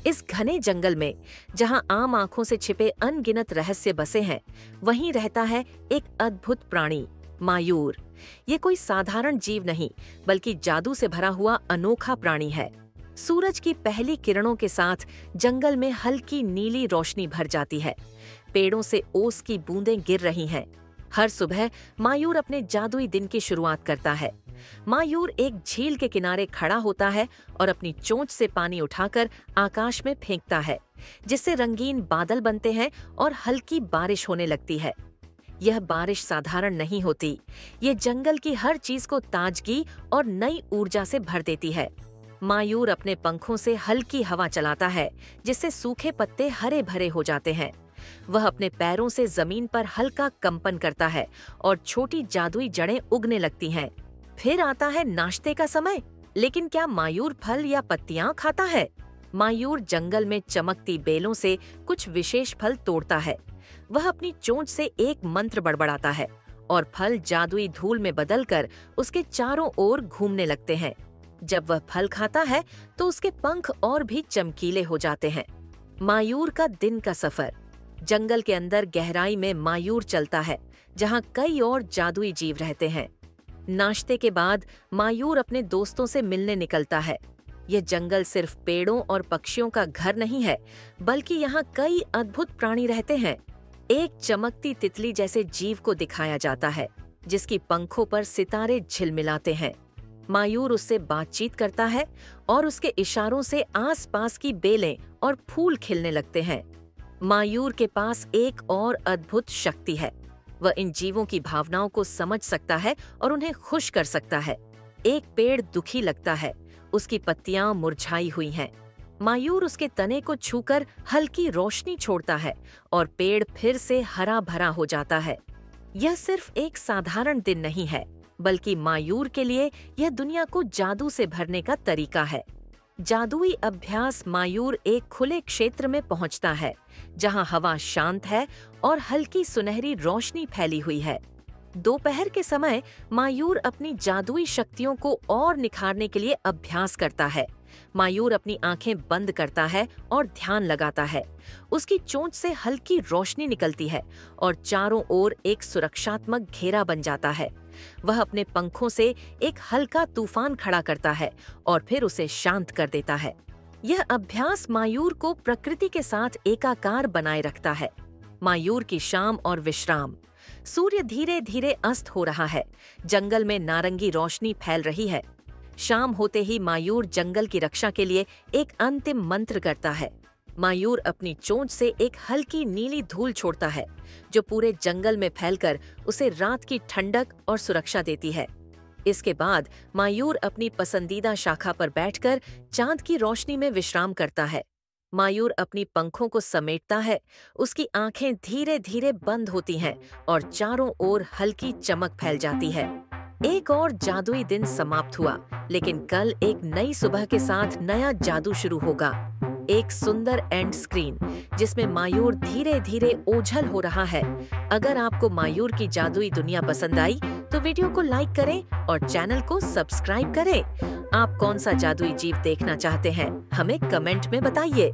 इस घने जंगल में जहां आम आंखों से छिपे अनगिनत रहस्य बसे हैं, वहीं रहता है एक अद्भुत प्राणी, मायूर। ये कोई साधारण जीव नहीं, बल्कि जादू से भरा हुआ अनोखा प्राणी है। सूरज की पहली किरणों के साथ जंगल में हल्की नीली रोशनी भर जाती है। पेड़ों से ओस की बूंदें गिर रही हैं। हर सुबह मायूर अपने जादुई दिन की शुरुआत करता है। मायूर एक झील के किनारे खड़ा होता है और अपनी चोंच से पानी उठाकर आकाश में फेंकता है, जिससे रंगीन बादल बनते हैं और हल्की बारिश होने लगती है। यह बारिश साधारण नहीं होती, ये जंगल की हर चीज को ताजगी और नई ऊर्जा से भर देती है। मायूर अपने पंखों से हल्की हवा चलाता है, जिससे सूखे पत्ते हरे भरे हो जाते हैं। वह अपने पैरों से जमीन पर हल्का कंपन करता है और छोटी जादुई जड़ें उगने लगती हैं। फिर आता है नाश्ते का समय। लेकिन क्या मायूर फल या पत्तियां खाता है? मायूर जंगल में चमकती बेलों से कुछ विशेष फल तोड़ता है। वह अपनी चोंच से एक मंत्र बड़बड़ाता है और फल जादुई धूल में बदलकर उसके चारों ओर घूमने लगते हैं। जब वह फल खाता है तो उसके पंख और भी चमकीले हो जाते हैं। मायूर का दिन का सफर। जंगल के अंदर गहराई में मायूर चलता है, जहां कई और जादुई जीव रहते हैं। नाश्ते के बाद मायूर अपने दोस्तों से मिलने निकलता है। यह जंगल सिर्फ पेड़ों और पक्षियों का घर नहीं है, बल्कि यहाँ कई अद्भुत प्राणी रहते हैं। एक चमकती तितली जैसे जीव को दिखाया जाता है, जिसकी पंखों पर सितारे झिलमिलाते हैं। मायूर उससे बातचीत करता है और उसके इशारों से आसपास की बेलें और फूल खिलने लगते हैं। मायूर के पास एक और अद्भुत शक्ति है। वह इन जीवों की भावनाओं को समझ सकता है और उन्हें खुश कर सकता है। एक पेड़ दुखी लगता है, उसकी पत्तियां मुरझाई हुई हैं। मायूर उसके तने को छूकर हल्की रोशनी छोड़ता है और पेड़ फिर से हरा भरा हो जाता है। यह सिर्फ एक साधारण दिन नहीं है, बल्कि मायूर के लिए यह दुनिया को जादू से भरने का तरीका है। जादुई अभ्यास मायूर एक खुले क्षेत्र में पहुंचता है, जहां हवा शांत है और हल्की सुनहरी रोशनी फैली हुई है। दोपहर के समय मायूर अपनी जादुई शक्तियों को और निखारने के लिए अभ्यास करता है। मायूर अपनी आंखें बंद करता है और ध्यान लगाता है। उसकी चोंच से हल्की रोशनी निकलती है और चारों ओर एक सुरक्षात्मक घेरा बन जाता है। वह अपने पंखों से एक हल्का तूफान खड़ा करता है और फिर उसे शांत कर देता है। यह अभ्यास मायूर को प्रकृति के साथ एकाकार बनाए रखता है। मायूर की शाम और विश्राम। सूर्य धीरे धीरे अस्त हो रहा है। जंगल में नारंगी रोशनी फैल रही है। शाम होते ही मायूर जंगल की रक्षा के लिए एक अंतिम मंत्र करता है। मायूर अपनी चोंच से एक हल्की नीली धूल छोड़ता है, जो पूरे जंगल में फैलकर उसे रात की ठंडक और सुरक्षा देती है। इसके बाद मायूर अपनी पसंदीदा शाखा पर बैठकर चांद की रोशनी में विश्राम करता है। मायूर अपनी पंखों को समेटता है, उसकी आंखें धीरे धीरे बंद होती हैं और चारों ओर हल्की चमक फैल जाती है। एक और जादुई दिन समाप्त हुआ, लेकिन कल एक नई सुबह के साथ नया जादू शुरू होगा। एक सुंदर एंड स्क्रीन, जिसमें मायूर धीरे धीरे ओझल हो रहा है। अगर आपको मायूर की जादुई दुनिया पसंद आई तो वीडियो को लाइक करें और चैनल को सब्सक्राइब करें। आप कौन सा जादुई जीव देखना चाहते हैं, हमें कमेंट में बताइए।